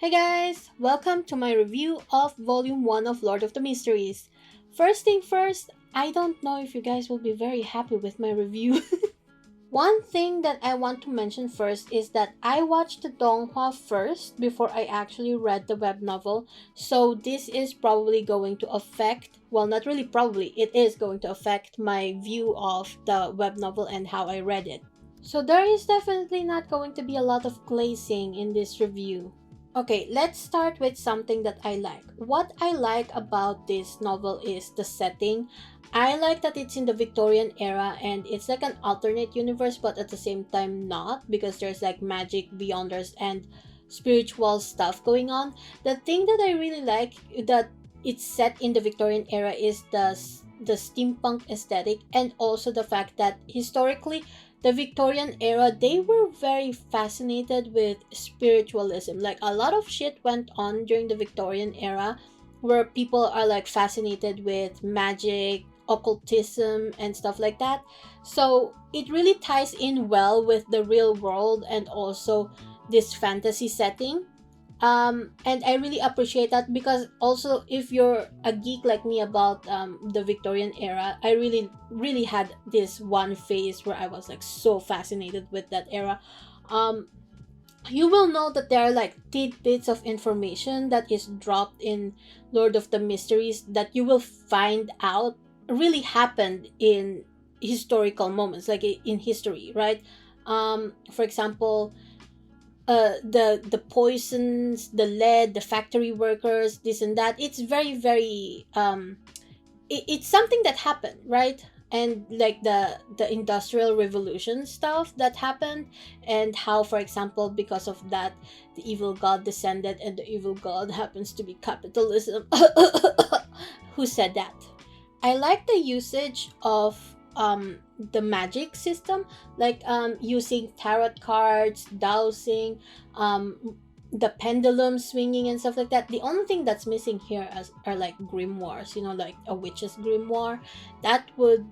Hey guys, welcome to my review of Volume 1 of Lord of the Mysteries. First thing first, I don't know if you guys will be very happy with my review. One thing that I want to mention first is that I watched the donghua first before I actually read the web novel, so this is probably going to affect, well, not really probably, it is going to affect my view of the web novel and how I read it. So there is definitely not going to be a lot of glazing in this review. Okay, let's start with something that I like. What I like about this novel is the setting. I like that it's in the Victorian era and it's like an alternate universe, but at the same time not, because there's like magic, beyonders, and spiritual stuff going on. The thing that I really like that it's set in the Victorian era is the steampunk aesthetic, and also the fact that historically the Victorian era, they were very fascinated with spiritualism. Like a lot of shit went on during the Victorian era where people are like fascinated with magic, occultism, and stuff like that. So it really ties in well with the real world and also this fantasy setting. And I really appreciate that because also if you're a geek like me about the Victorian era, I really had this one phase where I was like so fascinated with that era. um you will know that there are like tidbits of information that is dropped in Lord of the Mysteries that you will find out really happened in historical moments, like in history, right? For example, the poisons, the lead, the factory workers, this and that. It's very it's something that happened, right? And like the industrial revolution stuff that happened, and how, for example, because of that, the evil god descended, and the evil god happens to be capitalism. Who said that? I like the usage of the magic system, like using tarot cards, dowsing, the pendulum swinging and stuff like that. The only thing that's missing here are like grimoires, like a witch's grimoire. That would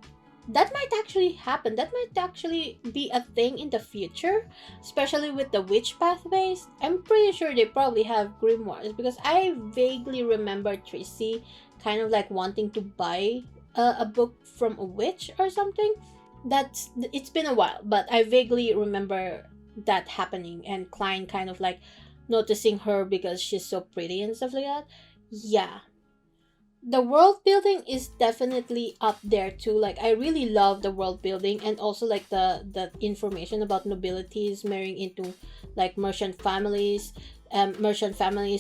that might actually happen. That might actually be a thing in the future, especially with the witch pathways. I'm pretty sure they probably have grimoires because I vaguely remember Tracy kind of like wanting to buy a book from a witch or something. It's been a while, but I vaguely remember that happening, and Klein kind of like noticing her because she's so pretty and stuff like that. Yeah, the world building is definitely up there too. Like I really love the world building, and also like the information about nobilities marrying into like merchant families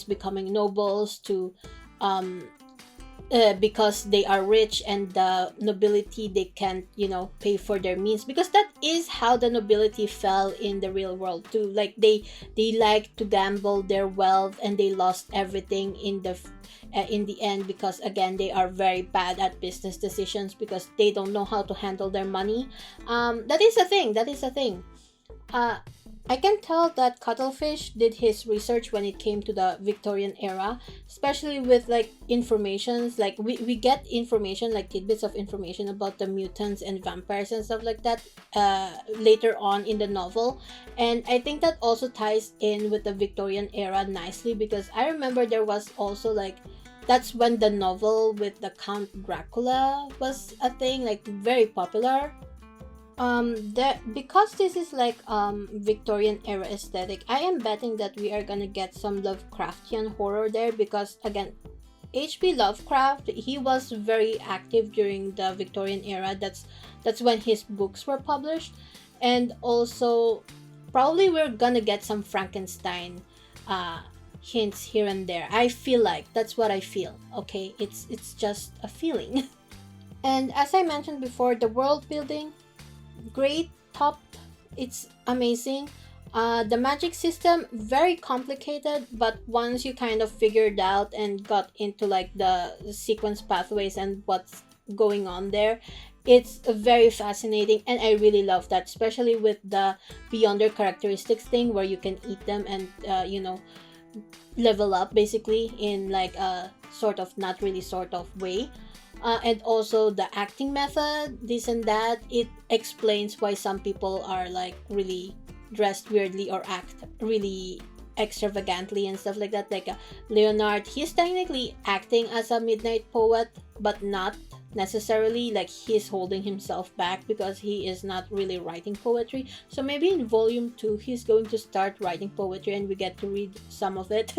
becoming nobles to um because they are rich, and the nobility, they can't pay for their means, because that is how the nobility fell in the real world too. Like they like to gamble their wealth, and they lost everything in the end, because again they are very bad at business decisions because they don't know how to handle their money. That is a thing, uh, I can tell that Cuttlefish did his research when it came to the Victorian era, especially with like informations. Like we get information, like tidbits of information about the mutants and vampires and stuff like that later on in the novel. And I think that also ties in with the Victorian era nicely, because I remember there was also like, that's when the novel with the Count Dracula was a thing, like very popular. That because this is like Victorian era aesthetic, I am betting that we are gonna get some Lovecraftian horror there, because again, H.P. Lovecraft, he was very active during the Victorian era. That's when his books were published. And also probably we're gonna get some Frankenstein uh hints here and there. I feel like that's what I feel. Okay, it's just a feeling. And as I mentioned before, the world building, great, top, it's amazing. The magic system, very complicated, but once you kind of figured out and got into like the sequence pathways and what's going on there, it's very fascinating, and I really love that, especially with the beyond their characteristics thing, where you can eat them and level up basically in like a sort of, not really sort of way. And also the acting method, this and that, it explains why some people are like really dressed weirdly or act really extravagantly and stuff like that. Like Leonard, he's technically acting as a midnight poet, but not necessarily. Like he's holding himself back because he is not really writing poetry. So maybe in volume 2 he's going to start writing poetry and we get to read some of it.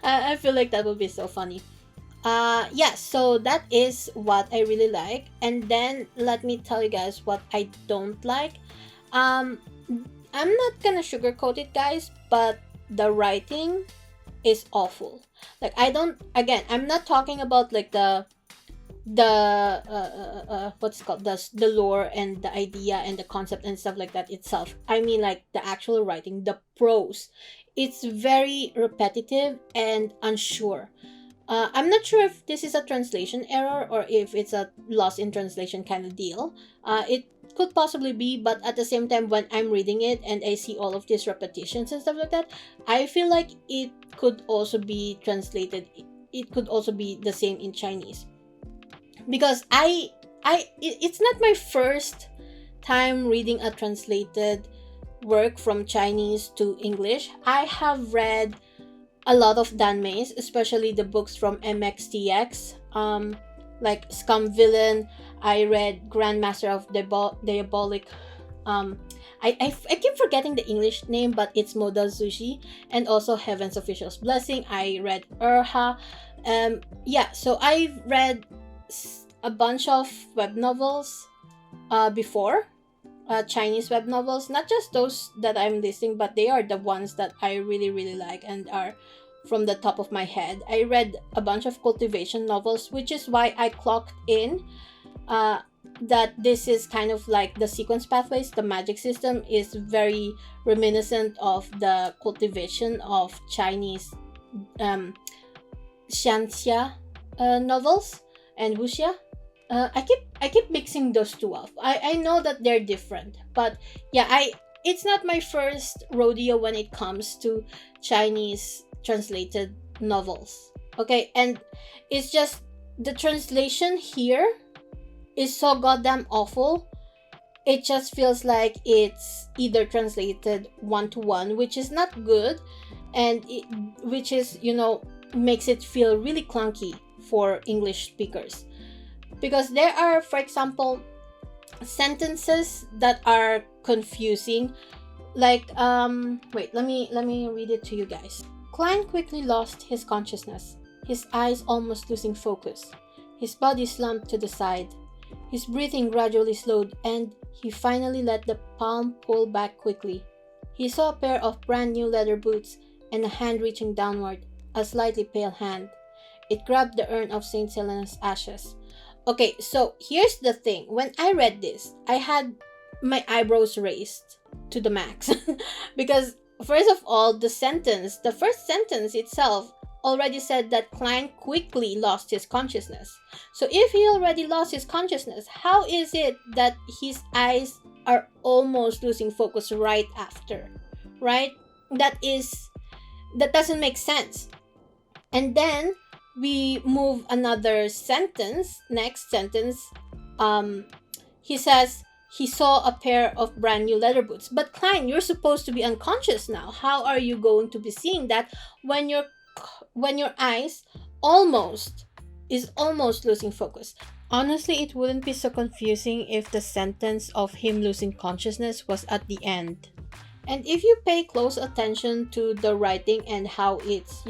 I feel like that would be so funny. Yeah, so that is what I really like. And then let me tell you guys what I don't like. um I'm not gonna sugarcoat it, guys, but the writing is awful. Like I don't, again, I'm not talking about like the what's it called, the lore and the idea and the concept and stuff like that itself. I mean like the actual writing, the prose. It's very repetitive and unsure. I'm not sure if this is a translation error or if it's a loss in translation kind of deal. It could possibly be, but at the same time, when I'm reading it and I see all of these repetitions and stuff like that, I feel like it could also be translated. It could also be the same in Chinese, because it's not my first time reading a translated work from Chinese to English. I have read a lot of Dan May's, especially the books from MXTX, like Scum Villain. I read Grandmaster of Diabolic. I keep forgetting the English name, but it's Moda Zushi, and also Heaven's Official's Blessing. I read Urha. Yeah, so I've read a bunch of web novels before. Chinese web novels, not just those that I'm listing, but they are the ones that I really, really like and are from the top of my head. I read a bunch of cultivation novels, which is why I clocked in that this is kind of like the sequence pathways. The magic system is very reminiscent of the cultivation of Chinese Xianxia novels and wuxia. I keep mixing those two up. I know that they're different, but yeah, it's not my first rodeo when it comes to Chinese translated novels. Okay, and it's just the translation here is so goddamn awful. It just feels like it's either translated one to one, which is not good, and which is, makes it feel really clunky for English speakers. Because there are, for example, sentences that are confusing. Like, wait, let me read it to you guys. Klein quickly lost his consciousness, his eyes almost losing focus. His body slumped to the side. His breathing gradually slowed, and he finally let the palm pull back quickly. He saw a pair of brand new leather boots and a hand reaching downward, a slightly pale hand. It grabbed the urn of St. Helena's ashes. Okay, so here's the thing. When I read this, I had my eyebrows raised to the max. Because, first of all, the first sentence itself already said that Klein quickly lost his consciousness. So if he already lost his consciousness, how is it that his eyes are almost losing focus right after? Right? That doesn't make sense. And then we move another sentence. Next sentence, he says he saw a pair of brand new leather boots. But Klein, you're supposed to be unconscious now. How are you going to be seeing that when your eyes almost losing focus? Honestly, it wouldn't be so confusing if the sentence of him losing consciousness was at the end. And if you pay close attention to the writing and how it's,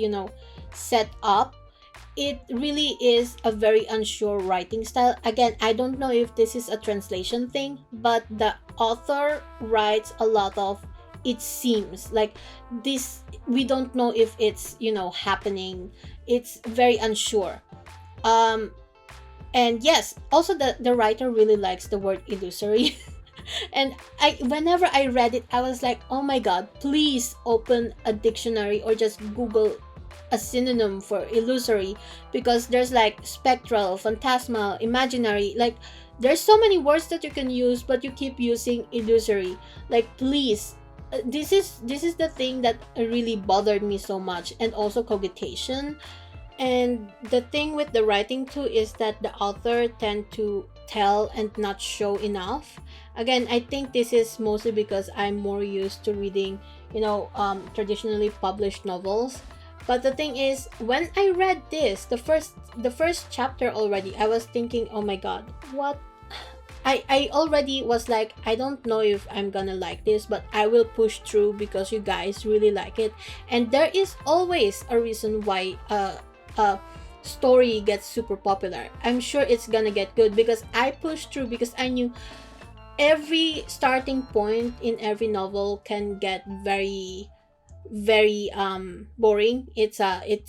set up, it really is a very unsure writing style. Again, I don't know if this is a translation thing, but the author writes a lot of "it seems," like this. We don't know if it's happening. It's very unsure. And yes, also the writer really likes the word illusory. And whenever I read it, I was like, oh my god, please open a dictionary or just Google a synonym for illusory, because there's like spectral, phantasmal, imaginary, like there's so many words that you can use, but you keep using illusory. Like, please, this is the thing that really bothered me so much. And also cogitation. And the thing with the writing too is that the author tend to tell and not show enough. Again, I think this is mostly because I'm more used to reading traditionally published novels. But the thing is, when I read this, the first chapter already, I was thinking, oh my god, what? I already was like, I don't know if I'm gonna like this, but I will push through because you guys really like it. And there is always a reason why a story gets super popular. I'm sure it's gonna get good because I pushed through, because I knew every starting point in every novel can get very, very boring. It's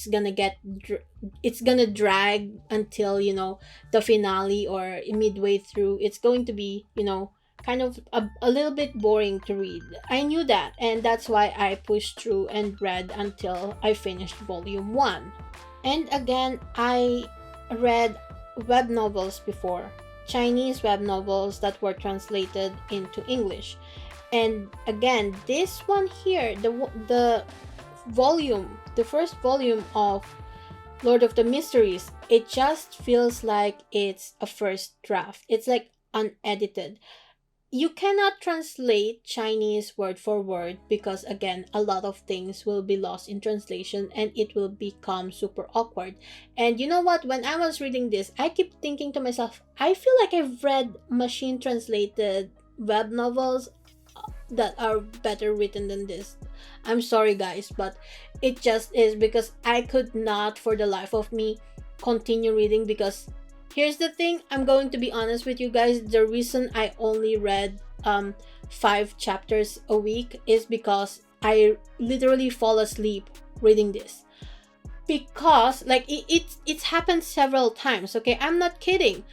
gonna drag until the finale, or midway through it's going to be kind of a little bit boring to read. I knew that, and that's why I pushed through and read until I finished volume 1. And again, I read web novels before, Chinese web novels that were translated into English. And again, this one here, the first volume of Lord of the Mysteries, it just feels like it's a first draft. It's like unedited. You cannot translate Chinese word for word because, again, a lot of things will be lost in translation and it will become super awkward. And you know what? When I was reading this, I keep thinking to myself, I feel like I've read machine translated web novels that are better written than this. I'm sorry, guys, but it just is, because I could not for the life of me continue reading. Because here's the thing, I'm going to be honest with you guys, the reason I only read 5 chapters a week is because I literally fall asleep reading this. Because like it's happened several times, okay? I'm not kidding.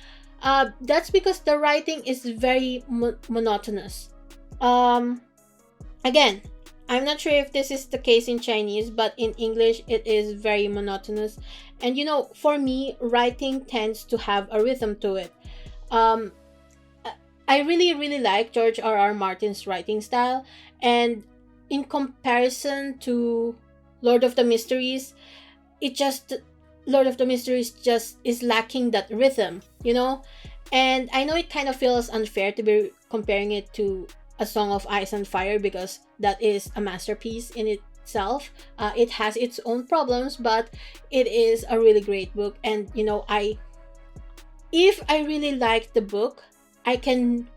That's because the writing is very monotonous. um Again, I'm not sure if this is the case in Chinese, but in English it is very monotonous. And for me, writing tends to have a rhythm to it. um I really, really like George R.R. Martin's writing style, and in comparison to Lord of the Mysteries, it just Lord of the Mysteries just is lacking that rhythm. And I know it kind of feels unfair to be comparing it to A Song of Ice and Fire, because that is a masterpiece in itself. It has its own problems, but it is a really great book. And I if I really like the book, I can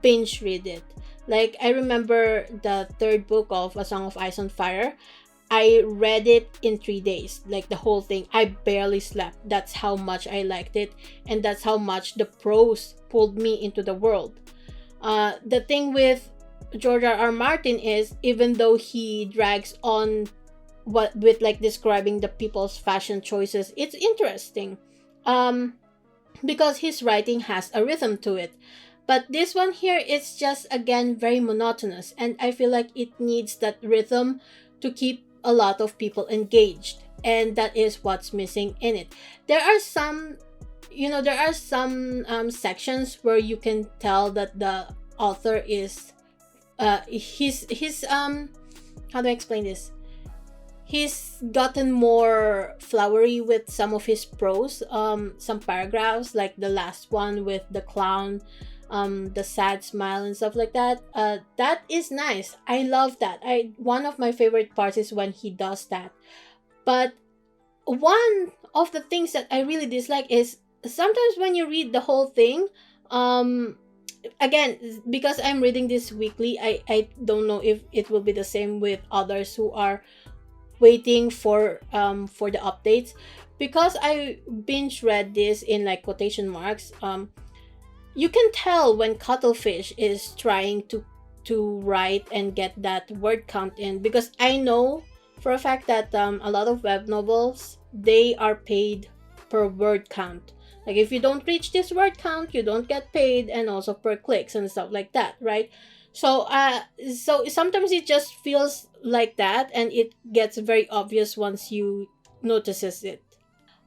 binge read it. Like, I remember the third book of A Song of Ice and Fire. I read it in 3 days, like the whole thing. I barely slept. That's how much I liked it, and that's how much the prose pulled me into the world. The thing with George R. R. Martin is, even though he drags on what with like describing the people's fashion choices, it's interesting. Um, because his writing has a rhythm to it. But this one here is just, again, very monotonous, and I feel like it needs that rhythm to keep a lot of people engaged, and that is what's missing in it. There are some sections where you can tell that the author is he's how do I explain this? He's gotten more flowery with some of his prose. Some paragraphs, like the last one with the clown, the sad smile and stuff like that. That is nice. I love that. One of my favorite parts is when he does that. But one of the things that I really dislike is sometimes when you read the whole thing, um, again, because I'm reading this weekly, I don't know if it will be the same with others who are waiting for the updates. Because I binge read this in like quotation marks. You can tell when Cuttlefish is trying to write and get that word count in, because I know for a fact that a lot of web novels, they are paid per word count. Like, if you don't reach this word count, you don't get paid, and also per clicks and stuff like that, right? So sometimes it just feels like that, and it gets very obvious once you notices it.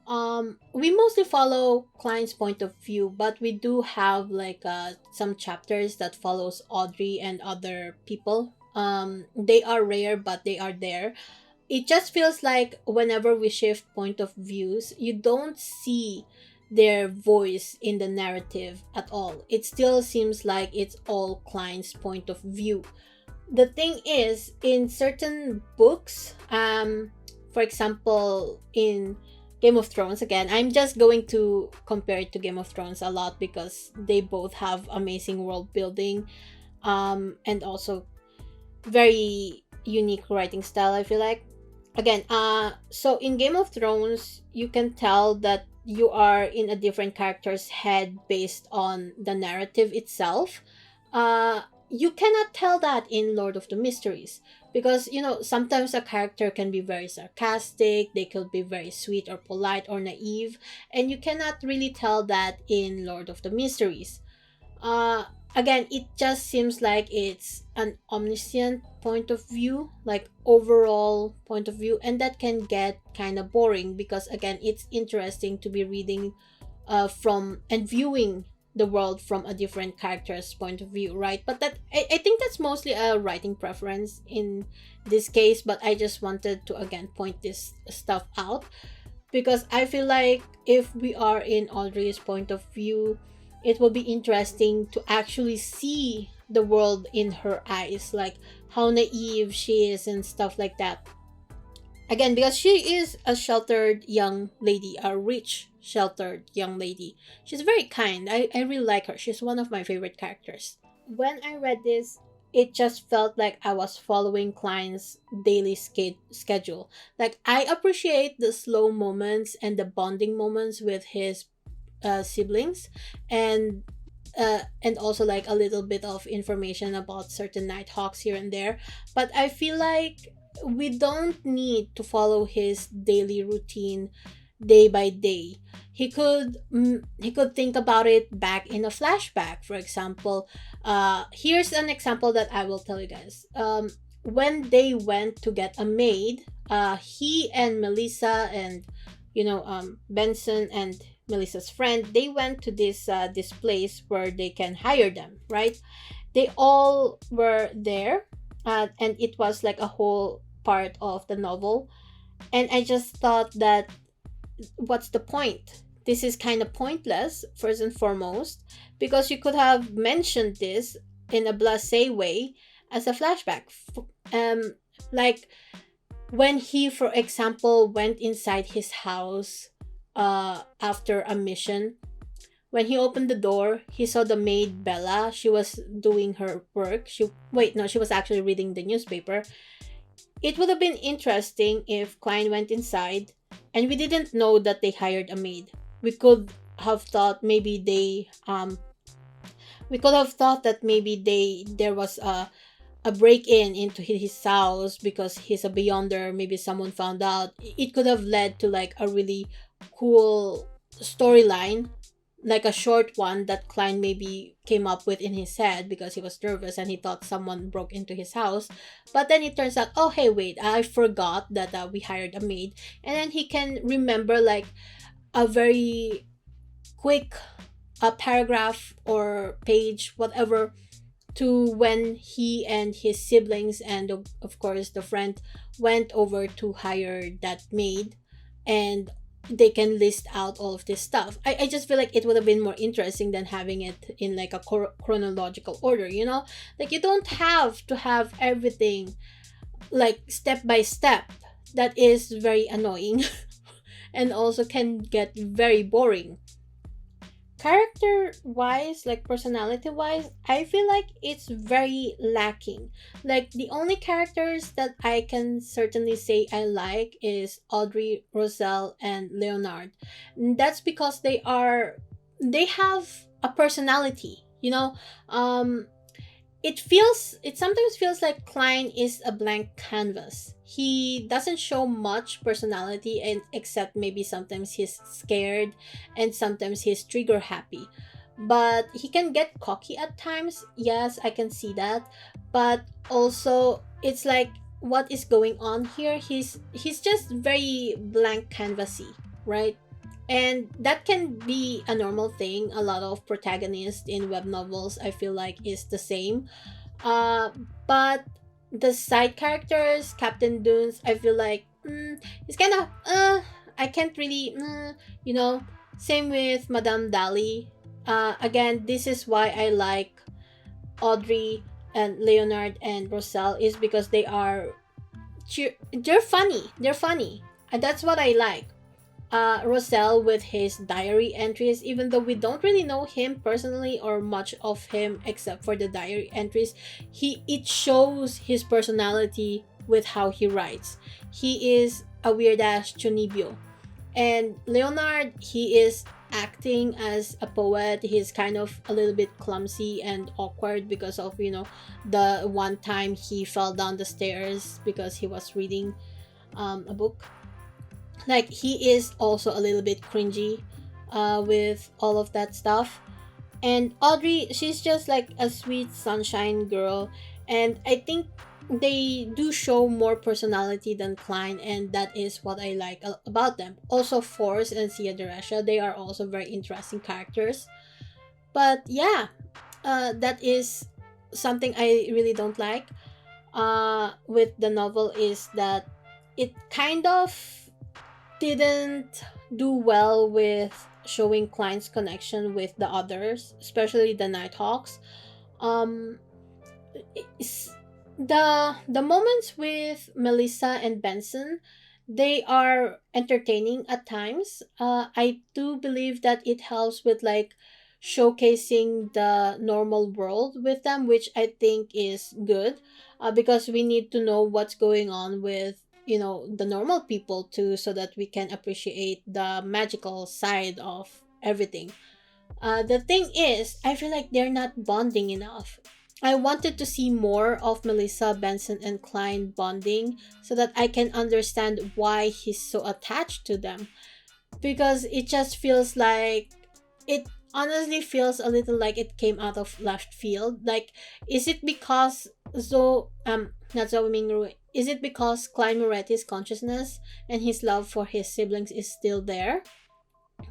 We mostly follow client's point of view, but we do have like some chapters that follows Audrey and other people. They are rare, but they are there. It just feels like whenever we shift point of views, you don't see their voice in the narrative at all. It still seems like it's all client's point of view. the thing is, in certain books, for example, in Game of Thrones, again, I'm just going to compare it to Game of Thrones a lot because they both have amazing world building, and also very unique writing style, I feel like. Again, so in Game of Thrones, you can tell that you are in a different character's head based on the narrative itself. You cannot tell that in Lord of the Mysteries, because sometimes a character can be very sarcastic, they could be very sweet or polite or naive, and you cannot really tell that in Lord of the Mysteries. uh Again, it just seems like it's an omniscient point of view, like overall point of view, and that can get kind of boring, because again, it's interesting to be reading from and viewing the world from a different character's point of view, right? But I think that's mostly a writing preference in this case, but I just wanted to again point this stuff out, because I feel like if we are in Audrey's point of view, it will be interesting to actually see the world in her eyes, like how naive she is and stuff like that. Again, because she is a sheltered young lady, a rich sheltered young lady. She's very kind. I really like her. She's one of my favorite characters. When I read this, it just felt like I was following Klein's daily schedule. Like, I appreciate the slow moments and the bonding moments with his siblings, and also like a little bit of information about certain nighthawks here and there. But I feel like we don't need to follow his daily routine day by day. He could think about it back in a flashback, for example. Here's an example that I will tell you guys. When they went to get a maid, he and Melissa and Benson and Melissa's friend, they went to this place where they can hire them, right? They all were there, and it was like a whole part of the novel. And I just thought that, what's the point? This is kind of pointless, first and foremost, because you could have mentioned this in a blasé way as a flashback. Like when he, for example, went inside his house after a mission. When he opened the door, he saw the maid Bella. She was doing her work. She was actually reading the newspaper. It would have been interesting if Klein went inside and we didn't know that they hired a maid. We could have thought maybe there was a break in into his house because he's a beyonder. Maybe someone found out. It could have led to like a really cool storyline, like a short one that Klein maybe came up with in his head because he was nervous and he thought someone broke into his house. But then it turns out, oh hey, wait, I forgot that we hired a maid, and then he can remember like a very quick paragraph or page, whatever, to when he and his siblings and of course the friend went over to hire that maid, and they can list out all of this stuff. I just feel like it would have been more interesting than having it in like a chronological order, like you don't have to have everything like step by step. That is very annoying and also can get very boring. Character wise, like personality wise, I feel like it's very lacking. Like the only characters that I can certainly say I like is Audrey, Roselle, and Leonard. And that's because they have a personality, um it sometimes feels like Klein is a blank canvas. He doesn't show much personality, and except maybe sometimes he's scared and sometimes he's trigger happy. But he can get cocky at times. Yes, I can see that. But also it's like, what is going on here? He's just very blank canvasy, right? And that can be a normal thing. A lot of protagonists in web novels, I feel like, is the same. uh but the side characters, Captain Dunes, I feel like it's kind of I can't really you know same with Madame Dali. Again, this is why I like Audrey and Leonard and Roselle is because they're funny. They're funny, and that's what I like. Roselle with his diary entries, even though we don't really know him personally or much of him except for the diary entries, it shows his personality with how he writes. He is a weird ass chunibyo. And Leonard, he is acting as a poet. He's kind of a little bit clumsy and awkward because of, the one time he fell down the stairs because he was reading a book. Like, he is also a little bit cringy with all of that stuff. And Audrey, she's just like a sweet sunshine girl. And I think they do show more personality than Klein, and that is what I like about them. Also, Force and Sia Deresha, they are also very interesting characters. But yeah, that is something I really don't like with the novel, is that it kind of didn't do well with showing Klein's connection with the others, especially the Nighthawks. Um, it's, the moments with Melissa and Benson, they are entertaining at times. I do believe that it helps with like showcasing the normal world with them, which I think is good, because we need to know what's going on with the normal people too, so that we can appreciate the magical side of everything. The thing is, I feel like they're not bonding enough. I wanted to see more of Melissa, Benson, and Klein bonding so that I can understand why he's so attached to them. Because it just feels like, it honestly feels a little like it came out of left field. Like, is it because not Zoe Mingru, is it because Klein Moretti's consciousness and his love for his siblings is still there,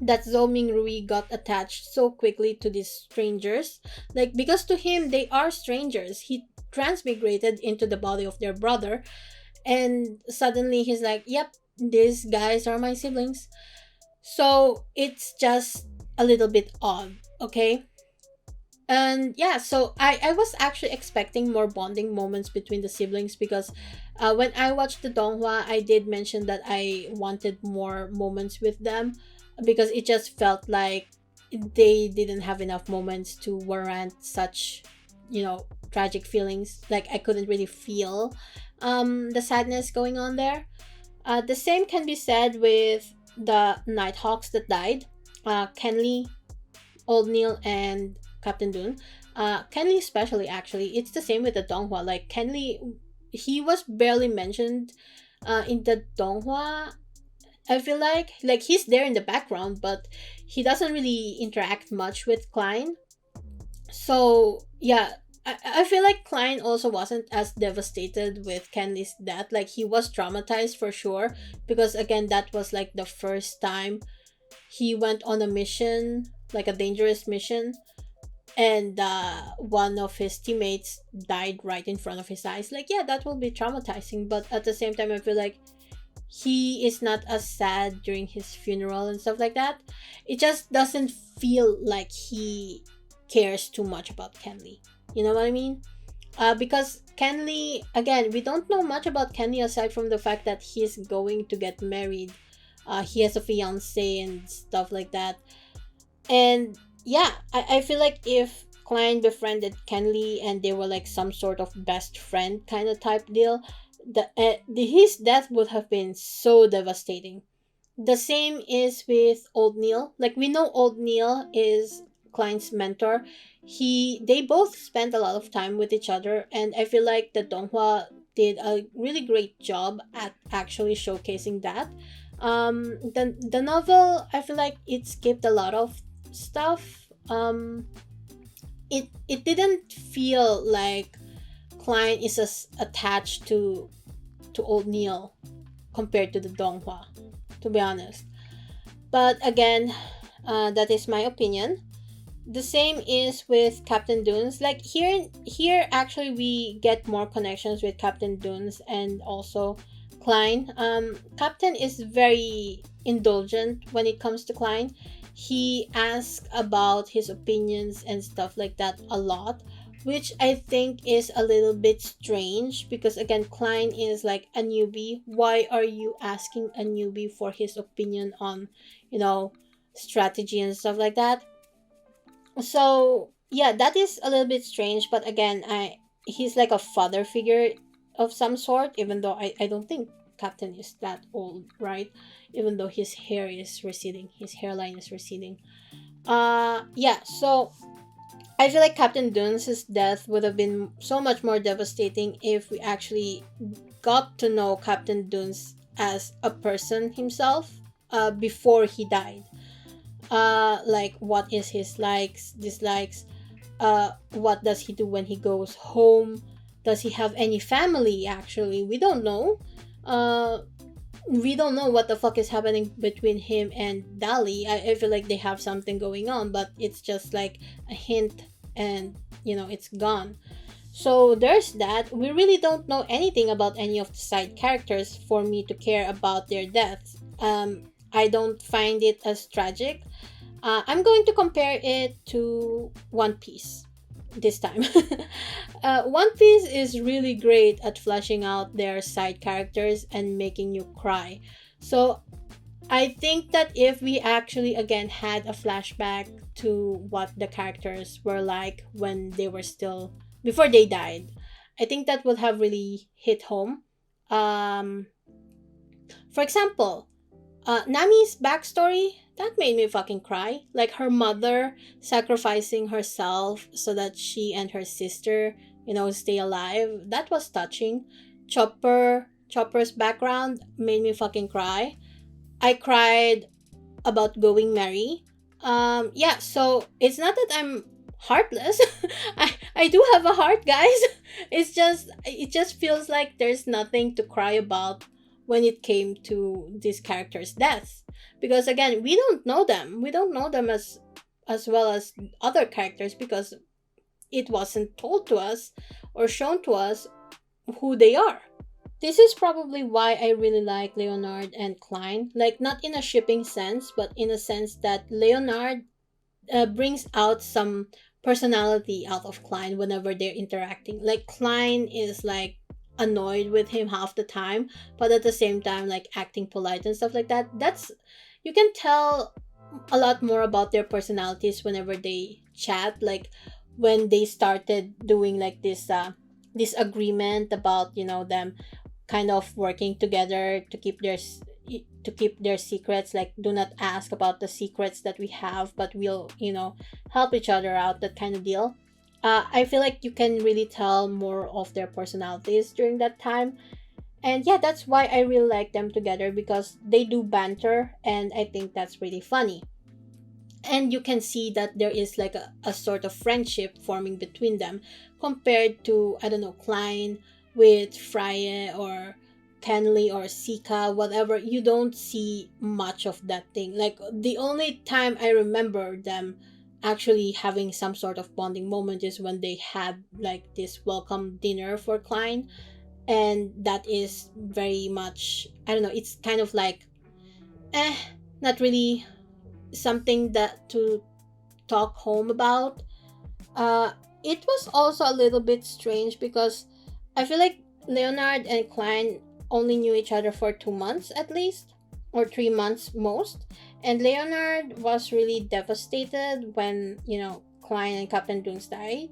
that Zoming Rui got attached so quickly to these strangers? Like, because to him, they are strangers. He transmigrated into the body of their brother, and suddenly he's like, yep, these guys are my siblings. So it's just a little bit odd, okay? And yeah, so I was actually expecting more bonding moments between the siblings, because when I watched the donghua, I did mention that I wanted more moments with them, because it just felt like they didn't have enough moments to warrant such tragic feelings. Like, I couldn't really feel the sadness going on there. The same can be said with the Nighthawks that died, Kenley, Old Neil, and Captain Dune. Kenley especially, actually, it's the same with the Donghua. Like, Kenley, he was barely mentioned in the Donghua. I feel like he's there in the background, but he doesn't really interact much with Klein. So yeah, I feel like Klein also wasn't as devastated with Kenley's death. Like, he was traumatized for sure, because again, that was like the first time he went on a mission, like a dangerous mission, and one of his teammates died right in front of his eyes. Like, yeah, that will be traumatizing, but at the same time, I feel like he is not as sad during his funeral and stuff like that. It just doesn't feel like he cares too much about Kenley. You know what I mean? Because Kenley, again, we don't know much about Kenley aside from the fact that he's going to get married. He has a fiance and stuff like that. And yeah, I feel like if Klein befriended Kenley and they were like some sort of best friend kind of type deal, his death would have been so devastating. The same is with Old Neil. Like, we know Old Neil is Klein's mentor. They both spent a lot of time with each other, and I feel like the Donghua did a really great job at actually showcasing that. The novel, I feel like it skipped a lot of stuff. It didn't feel like Klein is as attached to Old Neil compared to the Donghua, to be honest. But again, that is my opinion. The same is with Captain Dunes. Like, here actually we get more connections with Captain Dunes and also Klein. Captain is very indulgent when it comes to Klein. He asks about his opinions and stuff like that a lot. which I think is a little bit strange because again, Klein is like a newbie. Why are you asking a newbie for his opinion on, you know, strategy and stuff like that? So yeah, that is a little bit strange, but again, I he's like a father figure of some sort, even though I don't think Captain is that old, right? Even though his hair is receding, his hairline is receding. Yeah, so I feel like Captain Dunes' death would have been so much more devastating if we actually got to know Captain Dunes as a person himself before he died. Like what is his likes, dislikes, what does he do when he goes home? Does he have any family actually? We don't know. Uh, we don't know what the fuck is happening between him and Dali. I feel like they have something going on, but it's just like a hint and it's gone. So there's that. We really don't know anything about any of the side characters for me to care about their deaths. I don't find it as tragic. I'm going to compare it to One Piece this time. One Piece is really great at fleshing out their side characters and making you cry. So I think that if we actually again had a flashback to what the characters were like when they were still before they died, I think that would have really hit home. Um, for example, Nami's backstory, that made me fucking cry. Like her mother sacrificing herself so that she and her sister, stay alive. That was touching. Chopper's background made me fucking cry. I cried about Going Merry. Yeah, so it's not that I'm heartless. I do have a heart, guys. It just feels like there's nothing to cry about when it came to these characters' deaths. Because again, we don't know them. We don't know them as well as other characters because it wasn't told to us or shown to us who they are. This is probably why I really like Leonard and Klein. Like, not in a shipping sense, but in a sense that Leonard brings out some personality out of Klein whenever they're interacting. Like, Klein is like annoyed with him half the time, but at the same time, like acting polite and stuff like that. You can tell a lot more about their personalities whenever they chat. Like, when they started doing like this agreement about them kind of working together to keep their secrets, like do not ask about the secrets that we have, but we'll help each other out, that kind of deal. I feel like you can really tell more of their personalities during that time, and yeah, that's why I really like them together, because they do banter and I think that's really funny. And you can see that there is like a sort of friendship forming between them, compared to, I don't know, Klein with Freya or Kenley or Sika, whatever. You don't see much of that thing. Like, the only time I remember them actually having some sort of bonding moment is when they had like this welcome dinner for Klein, and that is very much, I don't know, it's kind of like eh, not really something that to talk home about. Uh, it was also a little bit strange because I feel like Leonard and Klein only knew each other for 2 months at least, or 3 months most. And Leonard was really devastated when, Klein and Captain Dunes died.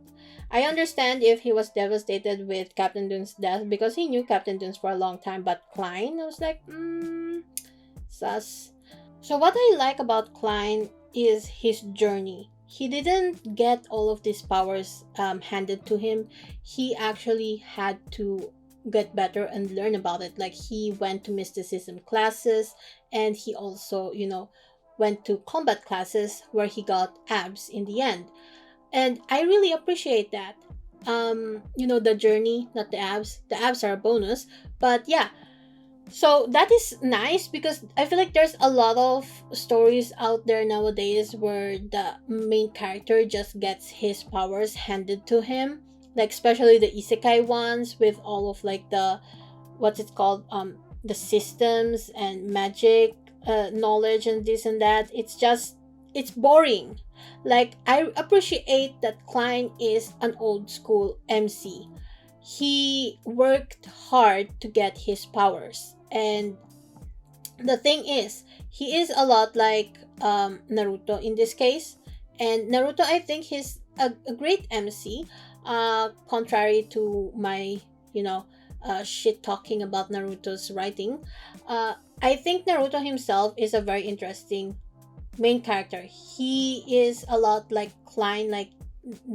I understand if he was devastated with Captain Dunes' death because he knew Captain Dunes for a long time, but Klein was like, sus. So what I like about Klein is his journey. He didn't get all of these powers handed to him. He actually had to get better and learn about it. Like, he went to mysticism classes, and he also, went to combat classes where he got abs in the end. And I really appreciate that. The journey, not the abs. The abs are a bonus. But yeah, so that is nice because I feel like there's a lot of stories out there nowadays where the main character just gets his powers handed to him. Like, especially the isekai ones with all of like the, what's it called, the systems and magic knowledge and this and that. It's just it's boring. Like, I appreciate that Klein is an old school MC. He worked hard to get his powers, and the thing is, he is a lot like Naruto in this case. And Naruto, I think he's a great MC, contrary to my, you know, shit talking about Naruto's writing. uh, I think Naruto himself is a very interesting main character. He is a lot like Klein, like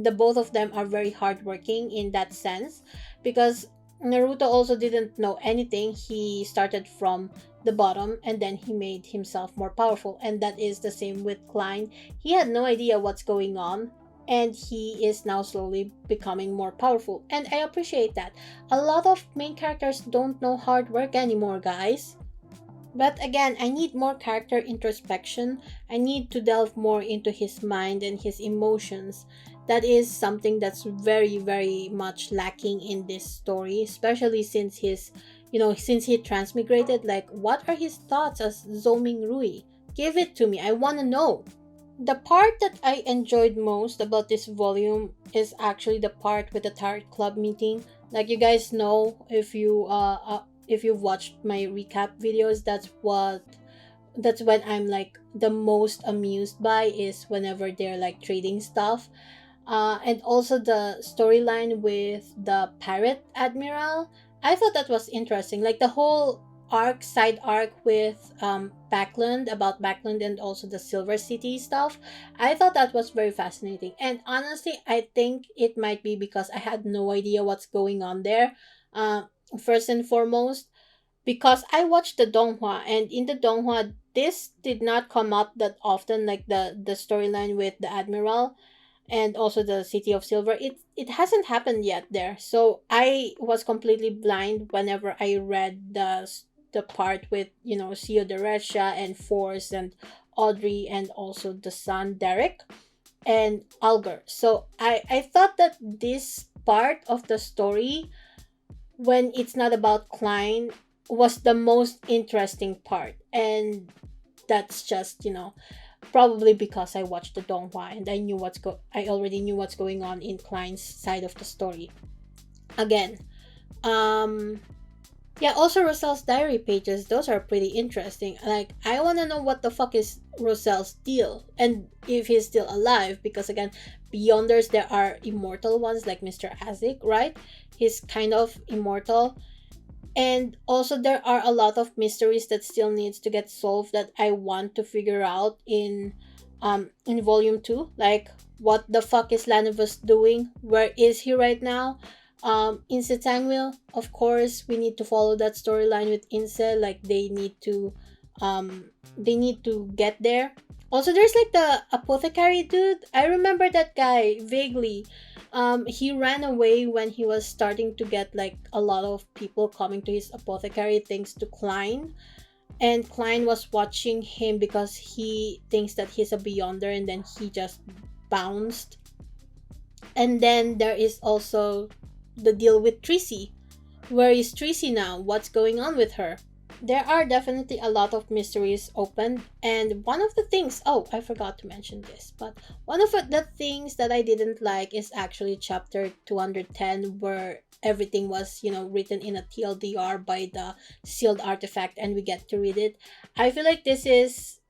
the both of them are very hardworking in that sense, because Naruto also didn't know anything. He started from the bottom and then he made himself more powerful, and that is the same with Klein. He had no idea what's going on, and he is now slowly becoming more powerful, and I appreciate that. A lot of main characters don't know hard work anymore, guys. But again, I need more character introspection. I need to delve more into his mind and his emotions. That is something that's very, very much lacking in this story, especially since since he transmigrated. Like, what are his thoughts as Zoming Rui? Give it to me. I want to know. The part that I enjoyed most about this volume is actually the part with the Tarot Club meeting. Like, you guys know, if you've watched my recap videos, that's when I'm like the most amused by, is whenever they're like trading stuff. And also the storyline with the pirate admiral. I thought that was interesting. Like the whole side arc with Backland, about Backland, and also the Silver City stuff. I thought that was very fascinating. And honestly, I think it might be because I had no idea what's going on there. Uh, First and foremost, because I watched the donghua, and in the donghua this did not come up that often, like the storyline with the admiral and also the city of silver. It hasn't happened yet there, so I was completely blind whenever I read the part with Sio Derecha and Force and Audrey, and also the son Derek and Alger. So I thought that this part of the story, when it's not about Klein, was the most interesting part. And that's just, probably because I watched the Donghua and I already knew what's going on in Klein's side of the story. Again, um yeah, also Roselle's diary pages, those are pretty interesting. Like, I want to know what the fuck is Roselle's deal, and if he's still alive, because again, Beyonders, there are immortal ones like Mr. Azik, right? He's kind of immortal. And also there are a lot of mysteries that still needs to get solved that I want to figure out in volume 2. Like, what the fuck is Lanivus doing? Where is he right now? Inse Tangwil, of course, we need to follow that storyline with Inse. Like, they need to get there. Also, there's like the apothecary dude. I remember that guy vaguely. He ran away when he was starting to get like a lot of people coming to his apothecary thanks to Klein. And Klein was watching him because he thinks that he's a Beyonder, and then he just bounced. And then there is also the deal with Tracy. Where is Tracy now? What's going on with her? There are definitely a lot of mysteries open, and one of the things, oh, I forgot to mention this, but one of the things that I didn't like is actually chapter 210, where everything was, written in a TLDR by the sealed artifact, and we get to read it. I feel like this is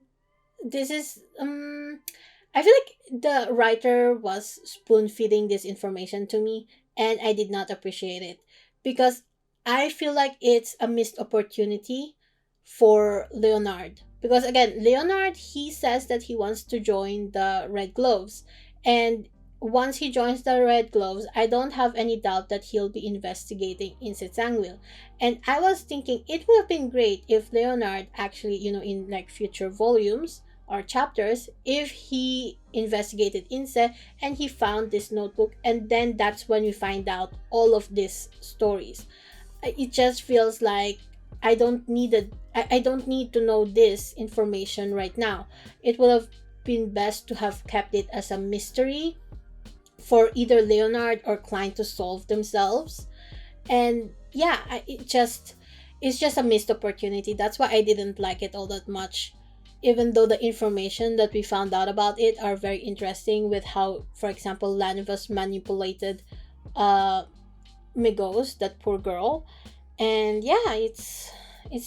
I feel like the writer was spoon feeding this information to me, and I did not appreciate it, because I feel like it's a missed opportunity for Leonard. Because again, Leonard, he says that he wants to join the Red Gloves. And once he joins the Red Gloves, I don't have any doubt that he'll be investigating in Setsangwil. And I was thinking it would have been great if Leonard actually, in like future volumes or chapters, if he investigated Inse and he found this notebook, and then that's when we find out all of these stories. It just feels like I don't need to know this information right now. It would have been best to have kept it as a mystery for either Leonard or Klein to solve themselves. And yeah, it's just a missed opportunity. That's why I didn't like it all that much. even though the information that we found out about it are very interesting, with how, for example, Lanivas manipulated uh Migos, that poor girl. And yeah, it's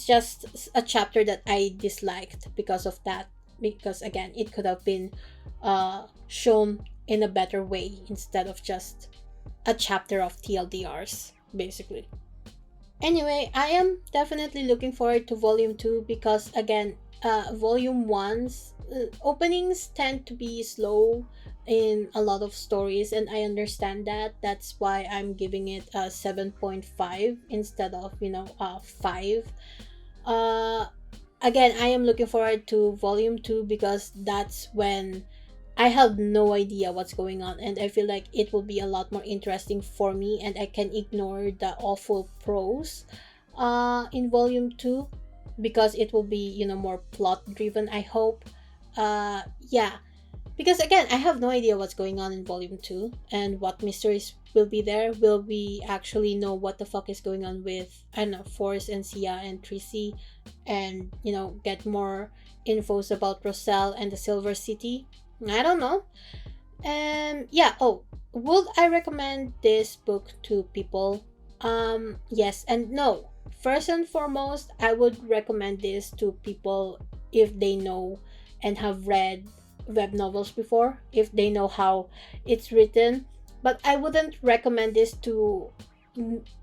just a chapter that I disliked because of that, because again, it could have been shown in a better way instead of just a chapter of TLDRs, basically. Anyway, I am definitely looking forward to volume 2 because again, volume 1's openings tend to be slow in a lot of stories, and I understand that. That's why I'm giving it a 7.5 instead of, 5. Uh Again, I am looking forward to volume 2 because that's when I have no idea what's going on, and I feel like it will be a lot more interesting for me, and I can ignore the awful prose in volume 2 because it will be, more plot driven, I hope. Yeah, because again, I have no idea what's going on in volume 2 and what mysteries will be there. Will we actually know what the fuck is going on with, I don't know, Force and Sia and Tracy, and, get more infos about Roselle and the Silver City? I don't know. And yeah, oh, would I recommend this book to people? Yes and no. First and foremost, I would recommend this to people if they know and have read web novels before, if they know how it's written. But I wouldn't recommend this to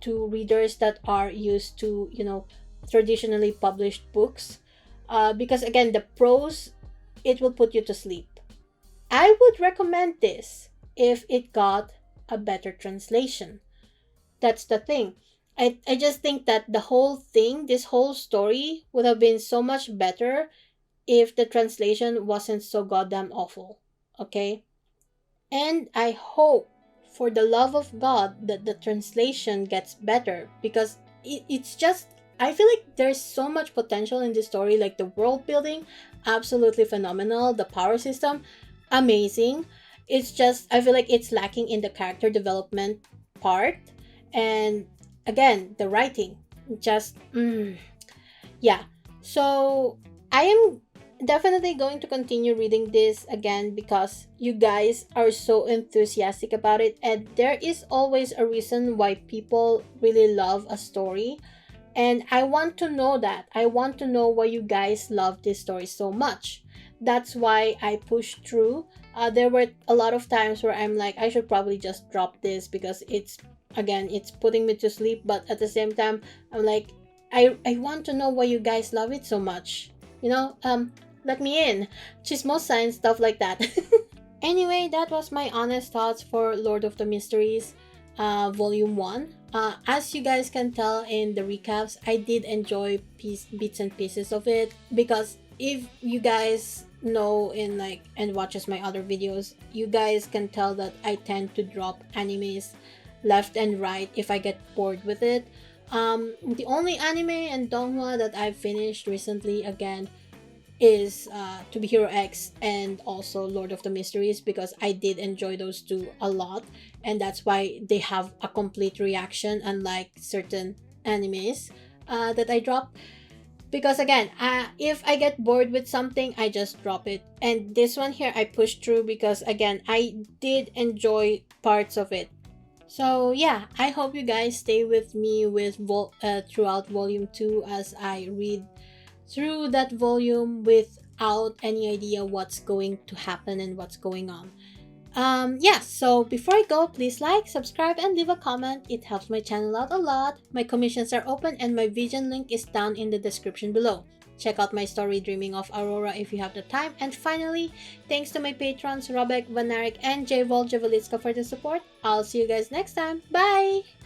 readers that are used to, traditionally published books, because again, the prose, it will put you to sleep. I would recommend this if it got a better translation. That's the thing. I just think that the whole thing, this whole story, would have been so much better if the translation wasn't so goddamn awful. Okay? And I hope, for the love of God, that the translation gets better, because it's just, I feel like there's so much potential in this story. Like the world building, absolutely phenomenal. The power system, amazing. It's just, I feel like it's lacking in the character development part. And again, the writing, just, yeah. So I am definitely going to continue reading this again because you guys are so enthusiastic about it, and there is always a reason why people really love a story. And I want to know that. I want to know why you guys love this story so much. That's why I pushed through. There were a lot of times where I'm like, I should probably just drop this because it's putting me to sleep. But at the same time, I'm like, I want to know why you guys love it so much. Let me in. Chismosa and stuff like that. Anyway, that was my honest thoughts for Lord of the Mysteries, Volume 1. As you guys can tell in the recaps, I did enjoy bits and pieces of it, because if you guys know and watches my other videos, you guys can tell that I tend to drop animes left and right if I get bored with it. The only anime and donghua that I've finished recently, again, is To Be Hero X and also Lord of the Mysteries, because I did enjoy those two a lot, and that's why they have a complete reaction, unlike certain animes that I drop. Because again, if I get bored with something, I just drop it. And this one here, I pushed through because again, I did enjoy parts of it. So yeah, I hope you guys stay with me throughout volume 2 as I read through that volume without any idea what's going to happen and what's going on. Yeah, so before I go, please like, subscribe, and leave a comment. It helps my channel out a lot. My commissions are open and my Vision link is down in the description below. Check out my story Dreaming of Aurora if you have the time. And finally, thanks to my patrons Robek, Vanarik, and Jvol Javalitska for the support. I'll see you guys next time. Bye!